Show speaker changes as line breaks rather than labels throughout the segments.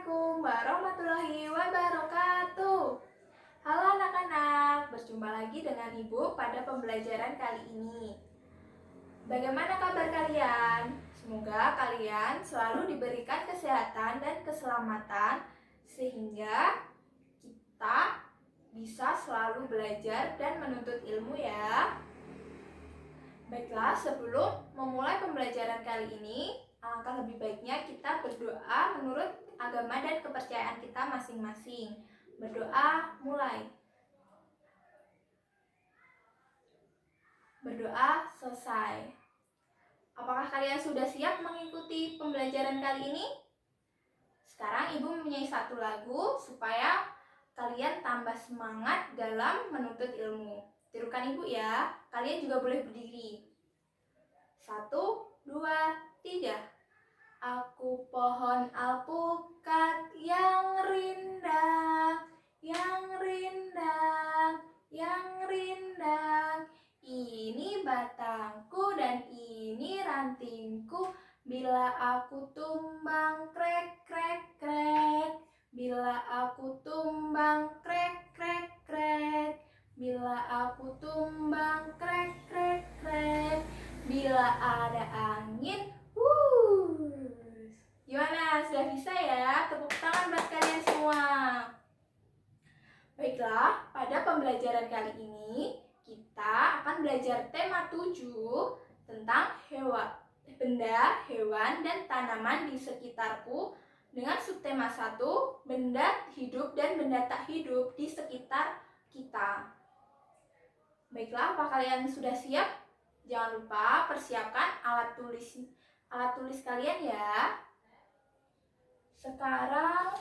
Assalamualaikum warahmatullahi wabarakatuh. Halo anak-anak, berjumpa lagi dengan Ibu pada pembelajaran kali ini. Bagaimana kabar kalian? Semoga kalian selalu diberikan kesehatan dan keselamatan sehingga kita bisa selalu belajar dan menuntut ilmu ya. Baiklah, sebelum memulai pembelajaran kali ini, alangkah lebih baiknya kita berdoa menurut agama dan kepercayaan kita masing-masing. Berdoa, mulai. Berdoa, selesai. Apakah kalian sudah siap mengikuti pembelajaran kali ini? Sekarang Ibu mempunyai satu lagu supaya kalian tambah semangat dalam menuntut ilmu. Tirukan Ibu ya. Kalian juga boleh berdiri. 1, 2, 3. Aku pohon alpukat yang rindang, yang rindang, yang rindang. Ini batangku dan ini rantingku. Bila aku tumbang krek krek krek. Bila aku tumbang krek krek krek. Bila aku tumbang krek krek krek. Bila ada angin, gimana? Sudah bisa ya? Tepuk tangan buat kalian semua. Baiklah, pada pembelajaran kali ini kita akan belajar tema 7 tentang benda, hewan, dan tanaman di sekitarku dengan subtema 1, benda hidup dan benda tak hidup di sekitar kita. Baiklah, apa kalian sudah siap? Jangan lupa persiapkan alat tulis kalian ya. Sekarang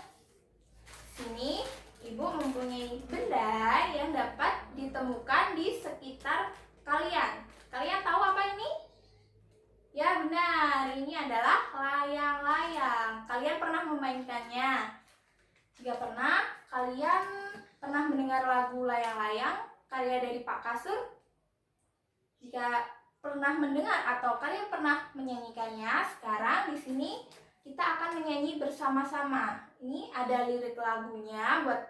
sini Ibu mempunyai benda yang dapat ditemukan di sekitar kalian. Kalian tahu apa ini? Ya benar, ini adalah layang-layang. Kalian pernah memainkannya? Jika pernah, kalian pernah mendengar lagu layang-layang karya dari Pak Kasur? Jika pernah mendengar atau kalian pernah menyanyikannya, sekarang di sini kita akan menyanyi bersama-sama. Ini ada lirik lagunya buat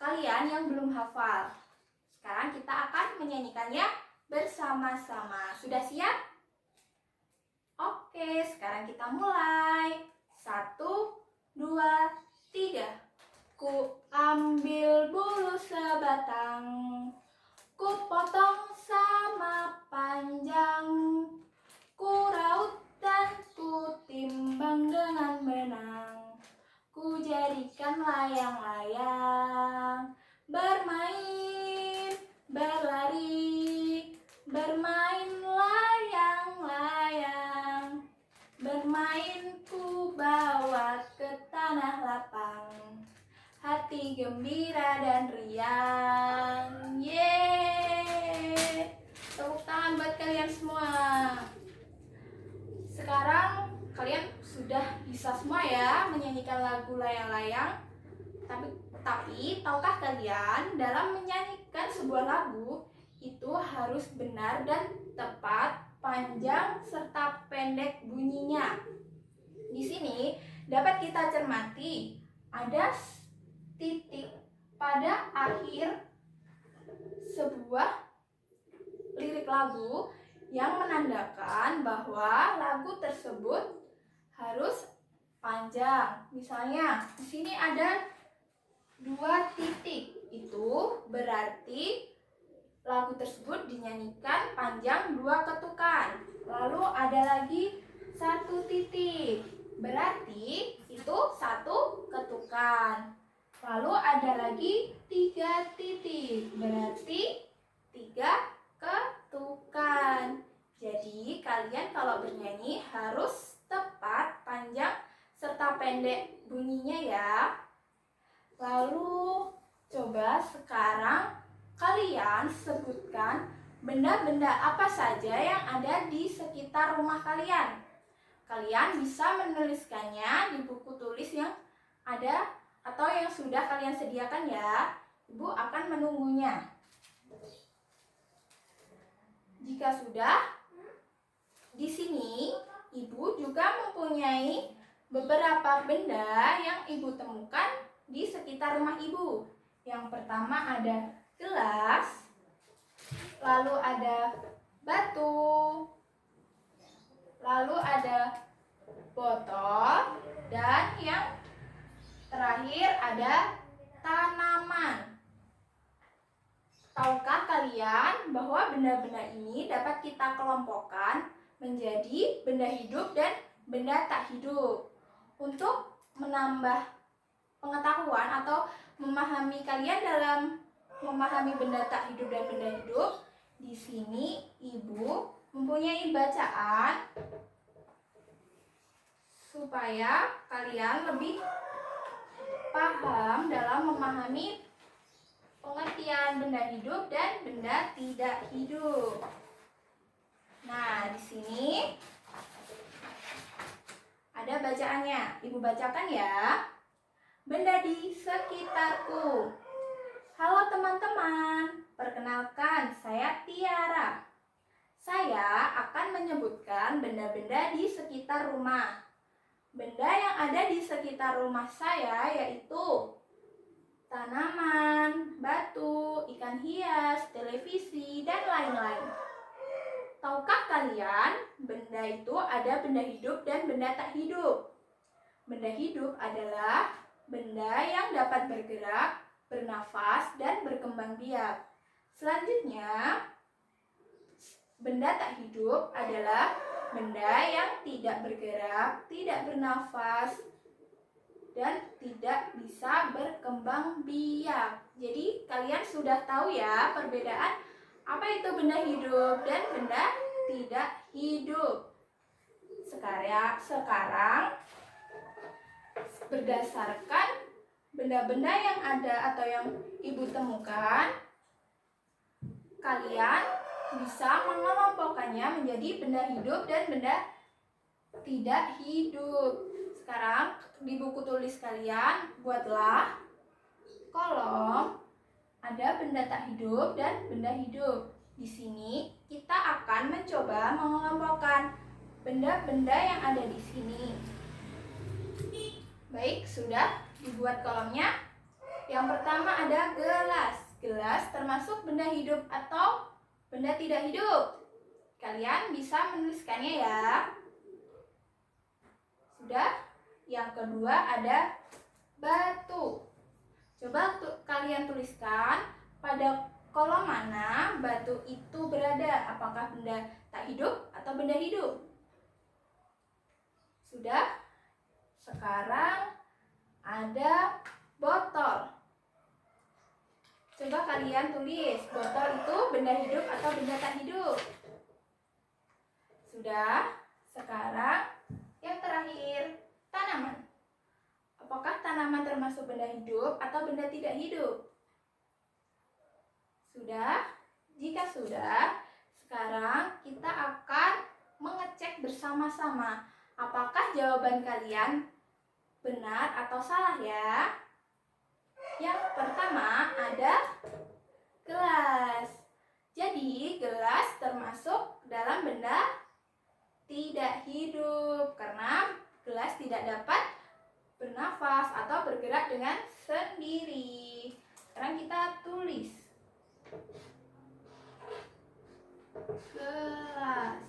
kalian yang belum hafal. Sekarang kita akan menyanyikannya bersama-sama. Sudah siap? Oke, sekarang kita mulai. 1, 2, 3. Ku ambil bulu sebatang, ku potong sama panjang, ku raut dan ku timbang dengan benang, ku jadikan layang-layang, bermain, berlari, bermain layang-layang, bermain ku bawa ke tanah lapang, hati gembira dan riang. Yeay! Tepuk tangan buat kalian semua. Sekarang kalian sudah bisa semua ya menyanyikan lagu layang-layang. Tapi tahukah kalian dalam menyanyikan sebuah lagu itu harus benar dan tepat, panjang serta pendek bunyinya. Di sini dapat kita cermati ada titik pada akhir sebuah lirik lagu yang menandakan bahwa lagu tersebut harus panjang. Misalnya, di sini ada 2 titik. Itu berarti lagu tersebut dinyanyikan panjang 2 ketukan. Lalu ada lagi 1 titik. Berarti itu 1 ketukan. Lalu ada lagi 3 titik, berarti 3 ketukan. Jadi kalian kalau bernyanyi harus tepat, panjang, serta pendek bunyinya ya. Lalu coba sekarang kalian sebutkan benda-benda apa saja yang ada di sekitar rumah kalian. Kalian bisa menuliskannya di buku tulis yang ada atau yang sudah kalian sediakan ya. Ibu akan menunggunya. Jika sudah, di sini Ibu juga mempunyai beberapa benda yang ibu temukan di sekitar rumah ibu. Yang pertama ada gelas, lalu ada batu, lalu ada botol, dan yang terakhir ada tanaman. Tahukah kalian bahwa benda-benda ini dapat kita kelompokkan menjadi benda hidup dan benda tak hidup? Untuk menambah pengetahuan atau memahami kalian dalam memahami benda tak hidup dan benda hidup, di sini ibu mempunyai bacaan supaya kalian lebih paham dalam memahami pengertian benda hidup dan benda tidak hidup. Nah, di sini ada bacaannya. Ibu bacakan ya. Benda di sekitarku. Halo teman-teman, perkenalkan saya Tiara. Saya akan menyebutkan benda-benda di sekitar rumah. Benda yang ada di sekitar rumah saya yaitu tanaman, batu, ikan hias, televisi, dan lain-lain. Tahukah kalian, benda itu ada benda hidup dan benda tak hidup? Benda hidup adalah benda yang dapat bergerak, bernafas, dan berkembang biak. Selanjutnya, benda tak hidup adalah benda yang tidak bergerak, tidak bernafas, dan tidak bisa berkembang biak. Jadi kalian sudah tahu ya perbedaan apa itu benda hidup dan benda tidak hidup. Sekarang berdasarkan benda-benda yang ada atau yang ibu temukan, kalian bisa mengelompokkannya menjadi benda hidup dan benda tidak hidup. Sekarang di buku tulis kalian buatlah kolom ada benda tak hidup dan benda hidup. Di sini kita akan mencoba mengelompokkan benda-benda yang ada di sini. Baik, sudah dibuat kolomnya. Yang pertama ada gelas. Gelas termasuk benda hidup atau benda tidak hidup. Kalian bisa menuliskannya ya. Sudah? Yang kedua ada batu. Coba kalian tuliskan pada kolom mana batu itu berada. Apakah benda tak hidup atau benda hidup? Sudah? Sekarang ada botol. Coba kalian tulis, botol itu benda hidup atau benda tak hidup? Sudah? Sekarang yang terakhir, tanaman. Apakah tanaman termasuk benda hidup atau benda tidak hidup? Sudah? Jika sudah, sekarang kita akan mengecek bersama-sama apakah jawaban kalian benar atau salah ya. Yang pertama ada gelas. Jadi gelas termasuk dalam benda tidak hidup karena gelas tidak dapat bernafas atau bergerak dengan sendiri. Sekarang kita tulis gelas.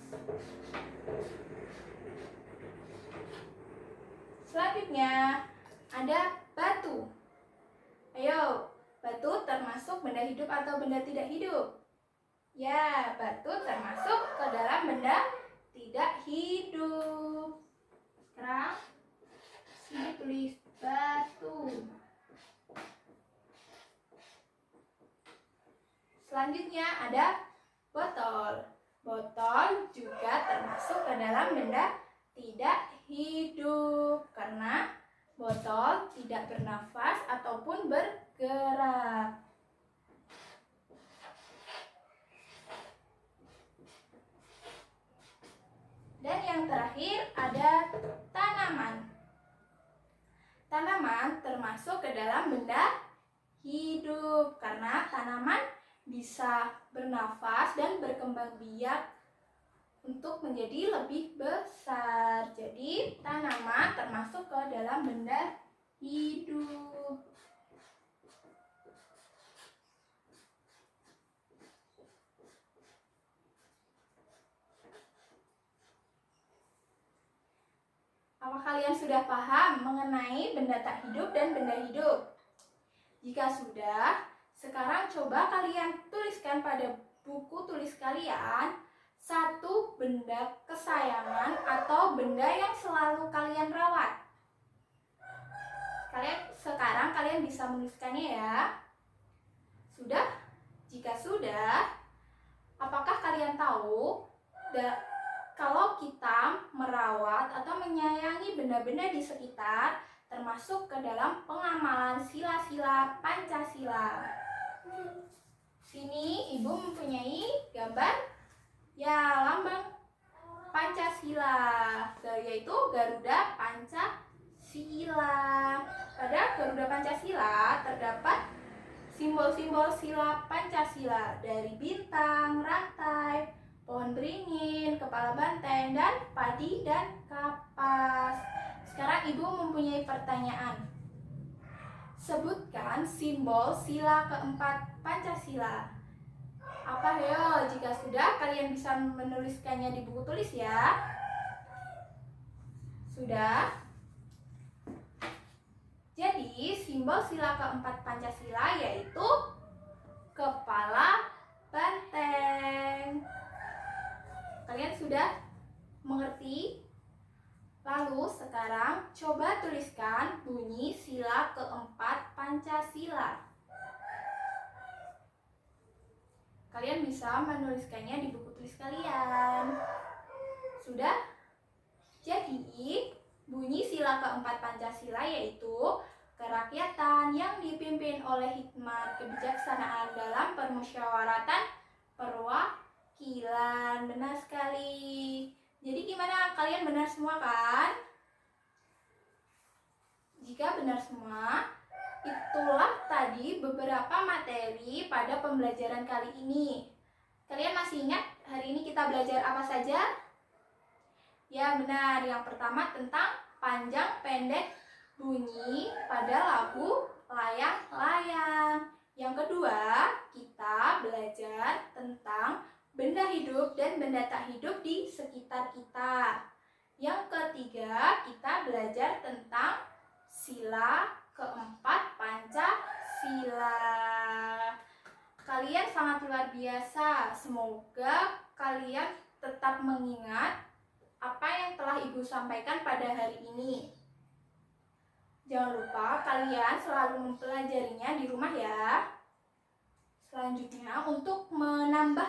Selanjutnya ada batu. Ayo, batu termasuk benda hidup atau benda tidak hidup? Ya, batu termasuk ke dalam benda tidak hidup. Sekarang sini tulis batu. Selanjutnya ada botol. Botol juga termasuk ke dalam benda tidak hidup karena botol tidak bernafas ataupun bergerak. Dan yang terakhir ada tanaman. Tanaman termasuk ke dalam benda hidup karena tanaman bisa bernafas dan berkembang biak untuk menjadi lebih besar. Jadi tanaman termasuk ke dalam benda hidup. Apa kalian sudah paham mengenai benda tak hidup dan benda hidup? Jika sudah, sekarang coba kalian tuliskan pada buku tulis kalian satu benda kesayangan atau benda yang selalu kalian rawat. Sekarang kalian bisa menuliskannya ya. Sudah? Jika sudah, apakah kalian tahu kalau kita merawat atau menyayangi benda-benda di sekitar termasuk ke dalam pengamalan sila-sila Pancasila? Sini Ibu mempunyai gambar lambang Pancasila, yaitu Garuda Pancasila. Pada Garuda Pancasila terdapat simbol-simbol sila Pancasila dari bintang, rantai, pohon beringin, kepala banteng, dan padi dan kapas. Sekarang Ibu mempunyai pertanyaan. Sebutkan simbol sila keempat Pancasila. Apa yo? Jika sudah, kalian bisa menuliskannya di buku tulis ya. Sudah? Jadi, simbol sila keempat Pancasila yaitu kepala banteng. Kalian sudah mengerti? Lalu sekarang coba tuliskan bunyi sila keempat Pancasila. Kalian bisa menuliskannya di buku tulis kalian. Sudah? Jadi, bunyi sila keempat Pancasila yaitu kerakyatan yang dipimpin oleh hikmat kebijaksanaan dalam permusyawaratan perwakilan. Benar sekali. Jadi gimana? Kalian benar semua kan? Jika benar semua, itulah tadi beberapa materi pada pembelajaran kali ini. Kalian masih ingat hari ini kita belajar apa saja? Ya benar, yang pertama tentang panjang pendek bunyi pada lagu layang-layang. Yang kedua, kita belajar tentang benda hidup dan benda tak hidup di sekitar kita. Yang ketiga, kita belajar tentang sila keempat Pancasila. Kalian sangat luar biasa. Semoga kalian tetap mengingat apa yang telah Ibu sampaikan pada hari ini. Jangan lupa kalian selalu mempelajarinya di rumah ya. Selanjutnya, untuk menambah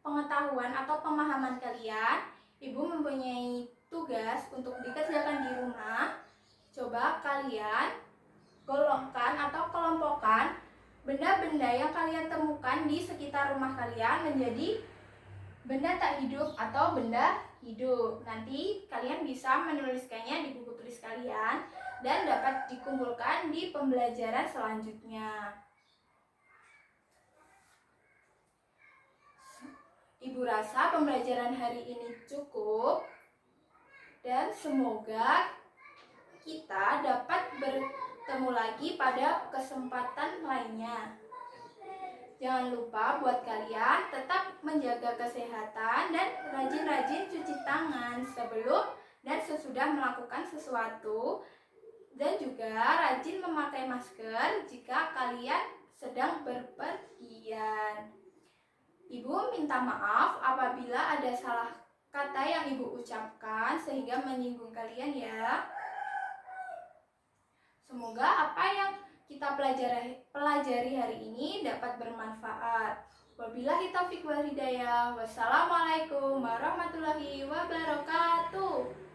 pengetahuan atau pemahaman kalian, Ibu mempunyai tugas untuk dikerjakan di rumah. Coba kalian golongkan atau kelompokkan benda-benda yang kalian temukan di sekitar rumah kalian menjadi benda tak hidup atau benda hidup. Nanti kalian bisa menuliskannya di buku tulis kalian dan dapat dikumpulkan di pembelajaran selanjutnya. Ibu rasa pembelajaran hari ini cukup dan semoga kita dapat bertemu lagi pada kesempatan lainnya. Jangan lupa buat kalian tetap menjaga kesehatan dan rajin-rajin cuci tangan sebelum dan sesudah melakukan sesuatu, dan juga rajin memakai masker jika kalian sedang berpergian. Ibu minta maaf apabila ada salah kata yang Ibu ucapkan sehingga menyinggung kalian ya. Semoga apa yang kita pelajari hari ini dapat bermanfaat. Wabillahi taufiq wal hidayah. Wassalamualaikum warahmatullahi wabarakatuh.